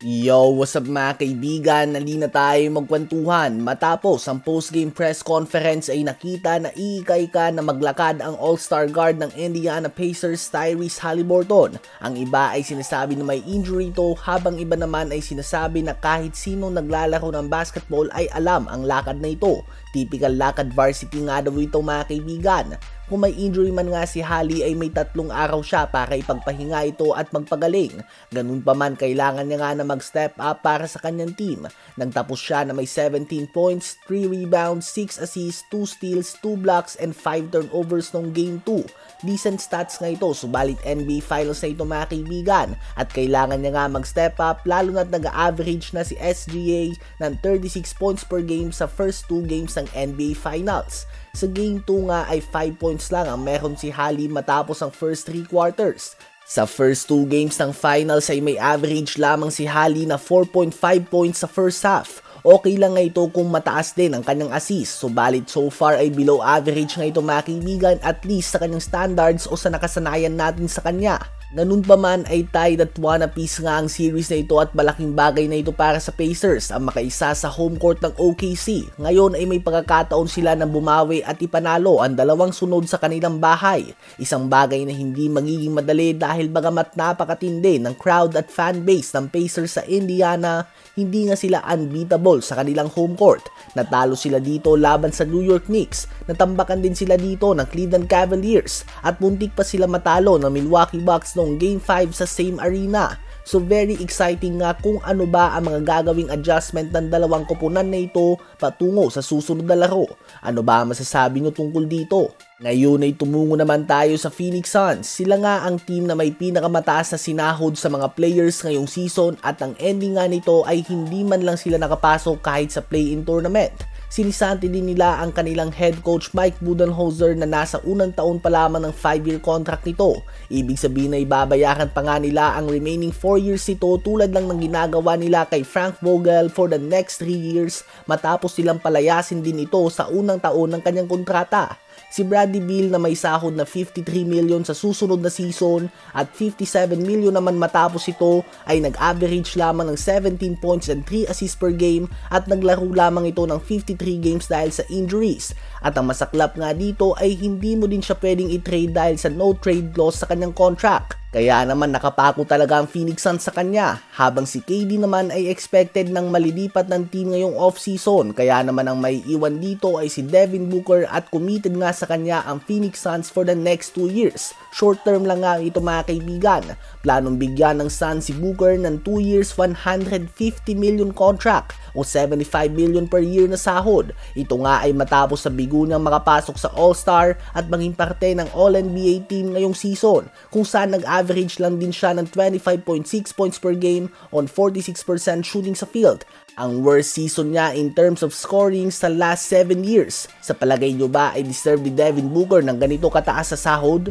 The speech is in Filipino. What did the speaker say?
Yo, what's up mga kaibigan? Nali na tayo magkwentuhan. Matapos ang post-game press conference ay nakita na iika-ika na maglakad ang all-star guard ng Indiana Pacers Tyrese Haliburton. Ang iba ay sinasabi na may injury to, habang iba naman ay sinasabi na kahit sino naglalaro ng basketball ay alam ang lakad na ito. Typical lakad varsity nga daw ito mga kaibigan. Kung may injury man nga si Hali ay may 3 araw siya para ipagpahinga ito at magpagaling. Ganun pa man, kailangan niya nga na mag-step up para sa kanyang team. Nagtapos siya na may 17 points, 3 rebounds, 6 assists, 2 steals, 2 blocks, and 5 turnovers nung Game 2. Decent stats nga ito, subalit NBA Finals na ito mga kaibigan. At kailangan niya nga mag-step up, lalo na't nag-average na si SGA ng 36 points per game sa first 2 games ng NBA Finals. Sa Game 2 nga ay 5 points lang ang meron si Hali matapos ang first 3 quarters. Sa first 2 games ng finals ay may average lamang si Hali na 4.5 points sa first half. Okay lang nga ito kung mataas din ang kanyang assist, subalit so far ay below average nga ito mga kaibigan, at least sa kanyang standards o sa nakasanayan natin sa kanya. Ganun pa man ay tied at 1 apiece nga ang series na ito, at malaking bagay na ito para sa Pacers ang makaisa sa home court ng OKC. Ngayon ay may pagkakataon sila na bumawi at ipanalo ang 2 sunod sa kanilang bahay. Isang bagay na hindi magiging madali dahil bagamat napakatindi ng crowd at fanbase ng Pacers sa Indiana, hindi nga sila unbeatable sa kanilang home court. Natalo sila dito laban sa New York Knicks, natambakan din sila dito ng Cleveland Cavaliers, at muntik pa sila matalo ng Milwaukee Bucks noong Game 5 sa same arena. So very exciting nga kung ano ba ang mga gagawing adjustment ng 2 koponan na ito patungo sa susunod na laro. Ano ba masasabi nyo tungkol dito? Ngayon ay tumungo naman tayo sa Phoenix Suns. Sila nga ang team na may pinakamataas na sinahod sa mga players ngayong season, at ang ending nga nito ay hindi man lang sila nakapasok kahit sa play-in tournament. Sinisanti din nila ang kanilang head coach Mike Budenholzer na nasa unang taon pa lamang ng 5-year contract nito. Ibig sabihin ay babayaran pa nga nila ang remaining 4 years nito tulad lang ng ginagawa nila kay Frank Vogel for the next 3 years matapos silang palayasin din ito sa unang taon ng kanyang kontrata. Si Bradley Beal na may sahod na 53 million sa susunod na season at 57 million naman matapos ito ay nag-average lamang ng 17 points and 3 assists per game, at naglaro lamang ito ng 53 games dahil sa injuries. At ang masaklap nga dito ay hindi mo din siya pwedeng i-trade dahil sa no trade clause sa kanyang contract. Kaya naman nakapako talaga ang Phoenix Suns sa kanya, habang si KD naman ay expected ng malilipat ng team ngayong off-season. Kaya naman ang may iwan dito ay si Devin Booker, at committed nga sa kanya ang Phoenix Suns for the next 2 years. Short term lang nga ito mga kaibigan. Planong bigyan ng Suns si Booker ng 2 years 150 million contract o 75 million per year na sahod. Ito nga ay matapos sa bigo niyang makapasok sa All-Star at maging parte ng All-NBA team ngayong season, kung saan nag-average lang din siya ng 25.6 points per game on 46% shooting sa field. Ang worst season niya in terms of scoring sa last 7 years. Sa palagay nyo ba ay deserve ni Devin Booker ng ganito kataas sa sahod?